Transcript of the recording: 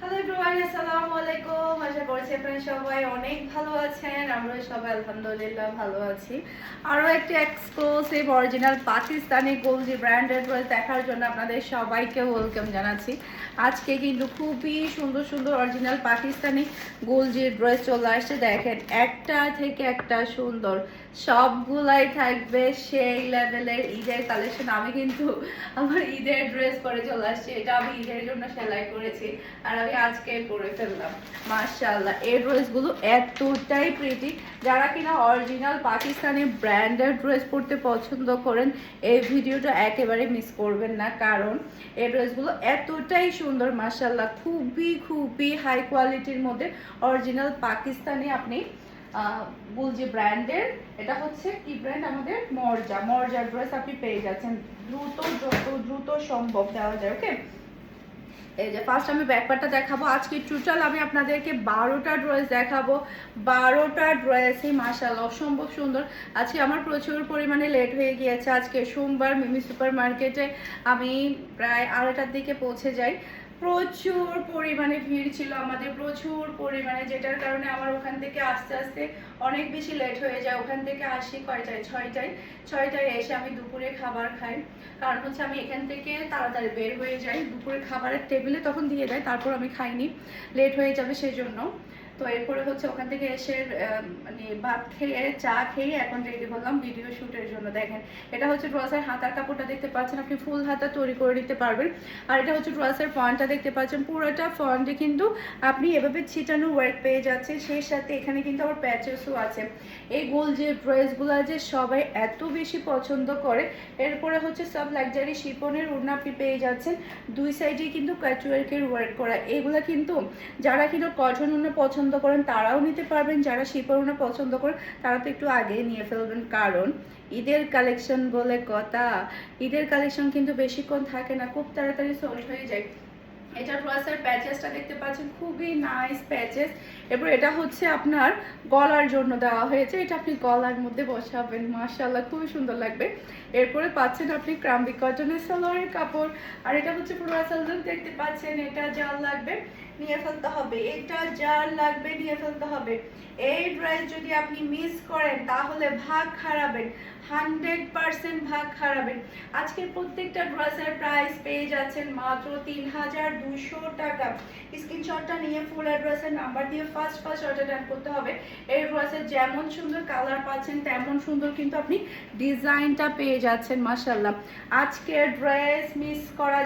Hello everyone, আসসালামু আলাইকুম। আশা করছি আপনারা সবাই অনেক ভালো আছেন। আমরা সবাই আলহামদুলিল্লাহ ভালো আছি। আরও একটি exclusive original Pakistani Golgi branded dress দেখার জন্য আপনাদের সবাইকে ওয়েলকাম জানাচ্ছি। আজকে কিন্তু খুবই সুন্দর সুন্দর অরিজিনাল পাকিস্তানি গোলজি ড্রেস চলে আসছে। দেখেন, একটা থেকে একটা সুন্দর, সবগুলাই থাকবে সেই লেভেলের ঈদের কালেকশন। আমি কিন্তু আমার ঈদের ড্রেস পরে চলে আসছি। এটা আমি ঈদের জন্য সেলাই করেছি আর আমি আজকে পরে ফেললাম। মাশাআল্লাহ, এই ড্রেসগুলো এতটাই প্রিটি। যারা কিনা অরিজিনাল পাকিস্তানি ব্র্যান্ডেড ড্রেস পরতে পছন্দ করেন, এই ভিডিওটা একেবারে মিস করবেন না, কারণ এই ড্রেসগুলো এতটাই সুন্দর। মাশাআল্লাহ, খুবই খুবই হাই কোয়ালিটির মধ্যে অরিজিনাল পাকিস্তানি আপনি বুলজি ব্র্যান্ডের, এটা হচ্ছে কি ব্র্যান্ড, আমাদের মর্জা ড্রেস আপনি পেয়ে যাচ্ছেন যত দ্রুত সম্ভব দেওয়া যায়। ওকে, এই যে ফার্স্ট আমি ব্যাকপার্টটা দেখাবো। আজকে টোটাল আমি আপনাদেরকে 12টা ড্রেস দেখাবো। 12টা ড্রেসই মাশাআল্লাহ অসম্ভব সুন্দর। আজকে আমার প্রচুর পরিমাণে লেট হয়ে গিয়েছে। আজকে সোমবার মিমি সুপার মার্কেটে আমি প্রায় 2:30টার দিকে পৌঁছে যাই। প্রচুর পরিমাণে ভিড় ছিল আমাদের, প্রচুর পরিমাণে, যেটার কারণে আমার ওখান থেকে আস্তে আস্তে অনেক বেশি লেট হয়ে যায়। ওখান থেকে আসি কয়টায়, 6টায় এসে আমি দুপুরে খাবার খাই। কারণ হচ্ছে আমি এখান থেকে তাড়াতাড়ি বের হয়ে যাই, দুপুরে খাবারের টেবিলে তখন দিয়ে দেয়, তারপর আমি খাইনি, লেট হয়ে যাবে সেই জন্য। তো এরপরে হচ্ছে ওখান থেকে এসে মানে ভাত খেয়ে চা খেয়ে এখন রেডি হলাম ভিডিও শ্যুটের জন্য। দেখেন, এটা হচ্ছে ড্রেসের হাতার কাপড়টা দেখতে পাচ্ছেন, আপনি ফুল হাতা তৈরি করে নিতে পারবেন। আর এটা হচ্ছে ড্রেসের ফন্টটা দেখতে পাচ্ছেন, পুরোটা ফন্টে কিন্তু আপনি এভাবে ছিটানো ওয়ার্ক পেয়ে যাচ্ছে, সেই সাথে এখানে কিন্তু আবার প্যাচেসও আছে। এই গোল যে ড্রেসগুলো যে সবাই এত বেশি পছন্দ করে। এরপরে হচ্ছে সব লাক্সারি শিপনের ওড়না আপনি পেয়ে যাচ্ছেন, দুই সাইডে কিন্তু প্যাচওয়ার্কের ওয়ার্ক করা। এগুলো কিন্তু যারা কিন্তু কটন ওড়না পছন্দ করেন তারাও নিতে পারবেন, যারা শিপন ওড়না পছন্দ করেন তারা তো একটু আগেই নিয়ে ফেলবেন, কারণ ঈদের কালেকশন বলে কথা। ঈদের কালেকশন কিন্তু বেশিক্ষণ থাকে না, খুব তাড়াতাড়ি সোল্ড হয়ে যায়। এটা ড্রেসের প্যাচেসটা দেখতে পাচ্ছেন, খুবই নাইস প্যাচেস। এরপর এটা হচ্ছে আপনার গলার জন্য দেওয়া হয়েছে, এটা আপনি গলার মধ্যে বসাবেন, মাশাআল্লাহ খুবই সুন্দর লাগবে। এরপরে পাচ্ছেন আপনি ক্রাম্বি কটনের সালোয়ারের কাপড়। আর এটা হচ্ছে পুরো সালোয়ার দেখতে পাচ্ছেন, এটা যার লাগবে নিয়ে ফেলতে হবে, এটা যার লাগবে নিয়ে ফেলতে হবে। এই ড্রেস যদি আপনি মিস করেন তাহলে ভাগ হারাবেন, 100% ভাগ হারাবেন। আজকে প্রত্যেকটা ড্রেসের প্রাইস পেয়ে যাচ্ছেন মাত্র 3200 টাকা। স্ক্রিনশটটা নিয়ে ফুল অ্যাড্রেসের নাম্বার দিয়ে ফার্স্ট অর্ডার ডান করতে হবে। এই ড্রেসের যেমন সুন্দর কালার পাচ্ছেন তেমন সুন্দর কিন্তু আপনি ডিজাইনটা পেয়ে যাচ্ছেন। মাশাআল্লাহ, আজকের ড্রেস মিস করা